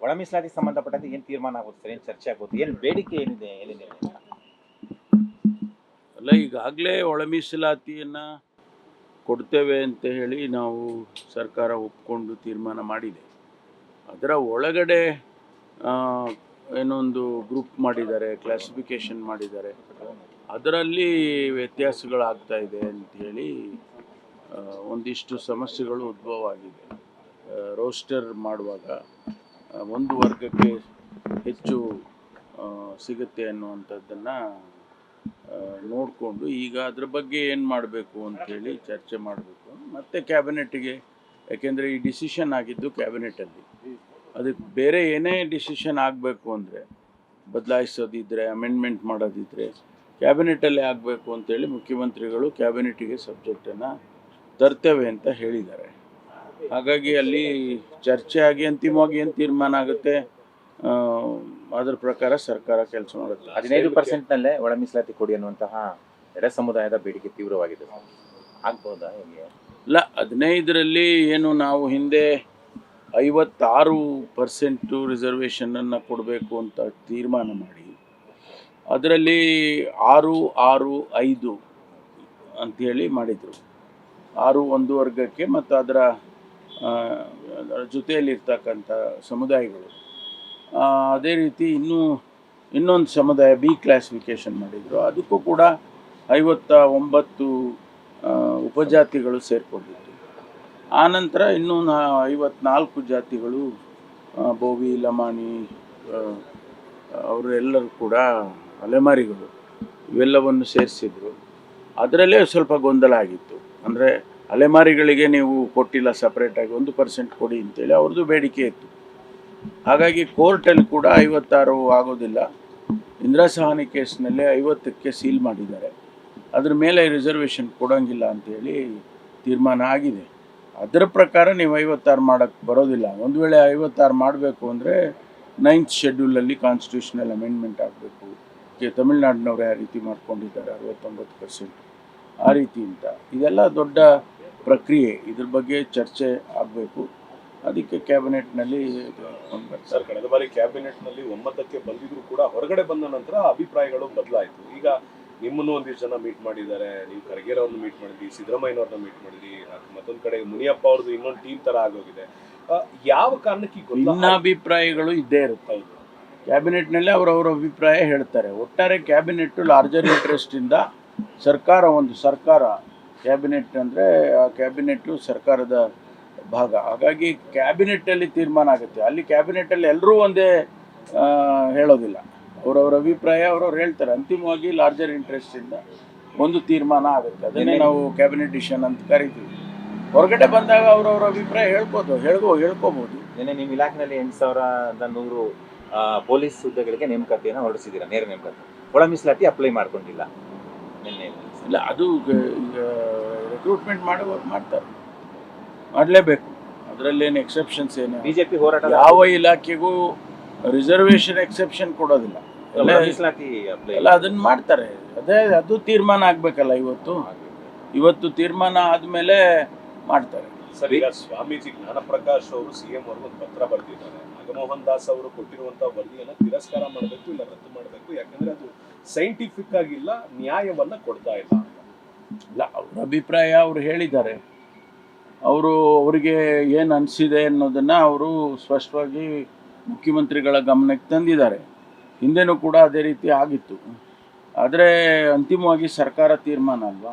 ಒಳ ಮೀಸಲಾತಿಗೆ ಸಂಬಂಧಪಟ್ಟಂತೆ ಏನು ತೀರ್ಮಾನ ಆಗುತ್ತೆ ಸರ್, ಏನು ಚರ್ಚೆ ಆಗುತ್ತೆ, ಏನು ಬೇಡಿಕೆ ಏನಿದೆ ಅಂತ? ಅಲ್ಲ, ಈಗಾಗಲೇ ಒಳ ಮೀಸಲಾತಿಯನ್ನು ಕೊಡ್ತೇವೆ ಅಂತ ಹೇಳಿ ನಾವು ಸರ್ಕಾರ ಒಪ್ಕೊಂಡು ತೀರ್ಮಾನ ಮಾಡಿದೆ. ಅದರ ಒಳಗಡೆ ಏನೊಂದು ಗ್ರೂಪ್ ಮಾಡಿದ್ದಾರೆ, ಕ್ಲಾಸಿಫಿಕೇಷನ್ ಮಾಡಿದ್ದಾರೆ, ಅದರಲ್ಲಿ ವ್ಯತ್ಯಾಸಗಳಾಗ್ತಾ ಇದೆ ಅಂಥೇಳಿ ಒಂದಿಷ್ಟು ಸಮಸ್ಯೆಗಳು ಉದ್ಭವ ಆಗಿದೆ. ರೋಸ್ಟರ್ ಮಾಡುವಾಗ ಒಂದು ವರ್ಗಕ್ಕೆ ಹೆಚ್ಚು ಸಿಗುತ್ತೆ ಅನ್ನುವಂಥದ್ದನ್ನು ನೋಡಿಕೊಂಡು ಈಗ ಅದ್ರ ಬಗ್ಗೆ ಏನು ಮಾಡಬೇಕು ಅಂಥೇಳಿ ಚರ್ಚೆ ಮಾಡಬೇಕು. ಮತ್ತು ಕ್ಯಾಬಿನೆಟ್ಗೆ, ಯಾಕೆಂದರೆ ಈ ಡಿಸಿಷನ್ ಆಗಿದ್ದು ಕ್ಯಾಬಿನೆಟಲ್ಲಿ, ಅದಕ್ಕೆ ಬೇರೆ ಏನೇ ಡಿಸಿಷನ್ ಆಗಬೇಕು ಅಂದರೆ, ಬದಲಾಯಿಸೋದಿದ್ದರೆ, ಅಮೆಂಡ್ಮೆಂಟ್ ಮಾಡೋದಿದ್ದರೆ ಕ್ಯಾಬಿನೆಟಲ್ಲೇ ಆಗಬೇಕು ಅಂತೇಳಿ ಮುಖ್ಯಮಂತ್ರಿಗಳು ಕ್ಯಾಬಿನೆಟಿಗೆ ಸಬ್ಜೆಕ್ಟನ್ನು ತರ್ತೇವೆ ಅಂತ ಹೇಳಿದ್ದಾರೆ. ಹಾಗಾಗಿ ಅಲ್ಲಿ ಚರ್ಚೆ ಆಗಿ ಅಂತಿಮವಾಗಿ ಏನು ತೀರ್ಮಾನ ಆಗುತ್ತೆ ಅದರ ಪ್ರಕಾರ ಸರ್ಕಾರ ಕೆಲಸ ಮಾಡುತ್ತೆ. 15%ನಲ್ಲೇ ಒಳ ಮೀಸಲಾತಿ ಕೊಡಿ ಅನ್ನುವಂತಹ ಎಡ ಸಮುದಾಯದ ಬೇಡಿಕೆ ತೀವ್ರವಾಗಿದೆ. ಆಗ್ಬೋದಾ ಹೇಗೆ? ಇಲ್ಲ, 15ರಲ್ಲಿ ಏನು ನಾವು ಹಿಂದೆ 56% ರಿಸರ್ವೇಷನನ್ನು ಕೊಡಬೇಕು ಅಂತ ತೀರ್ಮಾನ ಮಾಡಿ ಅದರಲ್ಲಿ 6, 6, 5 ಅಂಥೇಳಿ ಮಾಡಿದರು. 6 ಒಂದು ವರ್ಗಕ್ಕೆ ಮತ್ತು ಅದರ ಜೊತೆಯಲ್ಲಿರ್ತಕ್ಕಂಥ ಸಮುದಾಯಗಳು. ಅದೇ ರೀತಿ ಇನ್ನೊಂದು ಸಮುದಾಯ ಬಿ ಕ್ಲಾಸಿಫಿಕೇಷನ್ ಮಾಡಿದರು. ಅದಕ್ಕೂ ಕೂಡ 59 ಉಪಜಾತಿಗಳು ಸೇರಿಕೊಂಡಿತ್ತು. ಆನಂತರ ಇನ್ನೂ 54 ಜಾತಿಗಳು, ಬೋವಿ, ಲಮಾಣಿ, ಅವರೆಲ್ಲರೂ ಕೂಡ ಅಲೆಮಾರಿಗಳು, ಇವೆಲ್ಲವನ್ನು ಸೇರಿಸಿದ್ರು. ಅದರಲ್ಲೇ ಸ್ವಲ್ಪ ಗೊಂದಲ ಆಗಿತ್ತು. ಅಂದರೆ ಅಲೆಮಾರಿಗಳಿಗೆ ನೀವು ಕೊಟ್ಟಿಲ್ಲ, ಸಪ್ರೇಟಾಗಿ 1% ಕೊಡಿ ಅಂತೇಳಿ ಅವ್ರದ್ದು ಬೇಡಿಕೆ ಇತ್ತು. ಹಾಗಾಗಿ ಕೋರ್ಟಲ್ಲಿ ಕೂಡ 56 ಆಗೋದಿಲ್ಲ, ಇಂದಿರಾ ಸಹಾನಿ ಕೇಸ್ನಲ್ಲಿ 50ಕ್ಕೆ ಸೀಲ್ ಮಾಡಿದ್ದಾರೆ. ಅದ್ರ ಮೇಲೆ ರಿಸರ್ವೇಷನ್ ಕೊಡೋಂಗಿಲ್ಲ ಅಂಥೇಳಿ ತೀರ್ಮಾನ ಆಗಿದೆ. ಅದರ ಪ್ರಕಾರ ನೀವು 56 ಮಾಡೋಕ್ಕೆ ಬರೋದಿಲ್ಲ. ಒಂದು ವೇಳೆ 56 ಮಾಡಬೇಕು ಅಂದರೆ 9th ಶೆಡ್ಯೂಲಲ್ಲಿ ಕಾನ್ಸ್ಟಿಟ್ಯೂಷನಲ್ ಅಮೆಂಡ್ಮೆಂಟ್ ಆಗಬೇಕು. ತಮಿಳ್ನಾಡಿನವ್ರು ಯಾವ ರೀತಿ ಮಾಡ್ಕೊಂಡಿದ್ದಾರೆ 69%, ಆ ರೀತಿ ಅಂತ. ಇದೆಲ್ಲ ದೊಡ್ಡ ಪ್ರಕ್ರಿಯೆ, ಇದ್ರ ಬಗ್ಗೆ ಚರ್ಚೆ ಆಗಬೇಕು. ಅದಕ್ಕೆ ಕ್ಯಾಬಿನೆಟ್ನಲ್ಲಿ ಸರ್, ಕಳೆದ ಬಾರಿ ಕ್ಯಾಬಿನೆಟ್ನಲ್ಲಿ ಒಮ್ಮತಕ್ಕೆ ಬಂದಿದ್ರು ಕೂಡ ಹೊರಗಡೆ ಬಂದ ನಂತರ ಅಭಿಪ್ರಾಯಗಳು ಬದಲಾಯಿತು. ಈಗ ನಿಮ್ಮನ್ನು ಒಂದಿಷ್ಟು ಜನ ಮೀಟ್ ಮಾಡಿದ್ದಾರೆ, ನೀವು ಖರ್ಗೆರ್ ಅವ್ರನ್ನ ಮೀಟ್ ಮಾಡಿದ್ರಿ, ಸಿದ್ದರಾಮಯ್ಯನವ್ರನ್ನ ಮೀಟ್ ಮಾಡಿದ್ರಿ, ಮತ್ತೊಂದು ಕಡೆ ಮುನಿಯಪ್ಪ ಅವ್ರದ್ದು ಇನ್ನೊಂದು ಟೀಮ್ ಥರ ಆಗೋಗಿದೆ. ಯಾವ ಕಾರಣಕ್ಕೆ ಭಿನ್ನಾಭಿಪ್ರಾಯಗಳು ಇದ್ದೇ ಇರುತ್ತೆ. ಕ್ಯಾಬಿನೆಟ್ನಲ್ಲಿ ಅವರವರ ಅಭಿಪ್ರಾಯ ಹೇಳ್ತಾರೆ. ಒಟ್ಟಾರೆ ಕ್ಯಾಬಿನೆಟ್ಟು ಲಾರ್ಜರ್ ಇಂಟ್ರೆಸ್ಟಿಂದ ಸರ್ಕಾರ ಕ್ಯಾಬಿನೆಟ್ ಅಂದರೆ ಆ ಕ್ಯಾಬಿನೆಟ್ಟು ಸರ್ಕಾರದ ಭಾಗ. ಹಾಗಾಗಿ ಕ್ಯಾಬಿನೆಟ್ಟಲ್ಲಿ ತೀರ್ಮಾನ ಆಗುತ್ತೆ. ಅಲ್ಲಿ ಕ್ಯಾಬಿನೆಟ್ಟಲ್ಲಿ ಎಲ್ಲರೂ ಒಂದೇ ಹೇಳೋದಿಲ್ಲ, ಅವರವರ ಅಭಿಪ್ರಾಯ ಅವ್ರವ್ರು ಹೇಳ್ತಾರೆ. ಅಂತಿಮವಾಗಿ ಲಾರ್ಜರ್ ಇಂಟ್ರೆಸ್ಟಿಂದ ಒಂದು ತೀರ್ಮಾನ ಆಗುತ್ತೆ. ಅದನ್ನೇ ನಾವು ಕ್ಯಾಬಿನೆಟ್ ಡಿಸಿಷನ್ ಅಂತ ಕರಿತೀವಿ. ಹೊರಗಡೆ ಬಂದಾಗ ಅವರವರ ಅಭಿಪ್ರಾಯ ಹೇಳ್ಕೋಬೋದು. ನಿನ್ನೆ ನಿಮ್ಮ ಇಲಾಖೆಯಲ್ಲಿ 8100 ಪೊಲೀಸ್ ಹುದ್ದೆಗಳಿಗೆ ನೇಮಕಾತಿಯನ್ನು ಹೊರಡಿಸಿದ್ದೀರಾ, ನೇರ ನೇಮಕಾತಿ. ಒಳ ಮೀಸಲಾತಿ ಅಪ್ಲೈ ಮಾಡ್ಕೊಂಡಿಲ್ಲ ನಿನ್ನೆ? ಇಲ್ಲ, ಅದು ಈಗ ರಿಕ್ರೂಟ್ಮೆಂಟ್ ಮಾಡಲೇಬೇಕು. ಅದರಲ್ಲೇನು ಎಕ್ಸೆಪ್ಷನ್ಸ್ ಏನು? ಬಿಜೆಪಿ ಹೋರಾಟ ಯಾವ ಇಲಾಖೆಗೂ ರಿಸರ್ವೇಷನ್ ಎಕ್ಸೆಪ್ಷನ್ ಕೊಡೋದಿಲ್ಲ. ಎಲ್ಲ ಅದನ್ನು ಮಾಡ್ತಾರೆ. ಅದು ತೀರ್ಮಾನ ಆಗಬೇಕಲ್ಲ. ಇವತ್ತು ತೀರ್ಮಾನ ಆದಮೇಲೆ ಮಾಡ್ತಾರೆ. ಸರ್, ಈಗ ಸ್ವಾಮೀಜಿ ಜ್ಞಾನಪ್ರಕಾಶ್ ಅವರು ಸಿಎಂ ಅವ್ರಿಗೆ ಪತ್ರ ಬರೆದಿದ್ದಾರೆ. ನಾಗಮೋಹನ್ ದಾಸ್ ಅವರು ಕೊಟ್ಟಿರುವಂಥ ವರದಿಯನ್ನು ತಿರಸ್ಕಾರ ಮಾಡಬೇಕು, ಇಲ್ಲ ರದ್ದು ಮಾಡಬೇಕು, ಯಾಕಂದ್ರೆ ಅದು ಸೈಂಟಿಫಿಕ್ ಆಗಿಲ್ಲ, ನ್ಯಾಯವನ್ನ ಕೊಡ್ತಾ ಇಲ್ಲ. ಅವ್ರ ಅಭಿಪ್ರಾಯ ಅವ್ರು ಹೇಳಿದ್ದಾರೆ. ಅವರಿಗೆ ಏನು ಅನಿಸಿದೆ ಅನ್ನೋದನ್ನು ಅವರು ಸ್ಪಷ್ಟವಾಗಿ ಮುಖ್ಯಮಂತ್ರಿಗಳ ಗಮನಕ್ಕೆ ತಂದಿದ್ದಾರೆ. ಹಿಂದೆನೂ ಕೂಡ ಅದೇ ರೀತಿ ಆಗಿತ್ತು. ಆದರೆ ಅಂತಿಮವಾಗಿ ಸರ್ಕಾರ ತೀರ್ಮಾನ ಅಲ್ವಾ.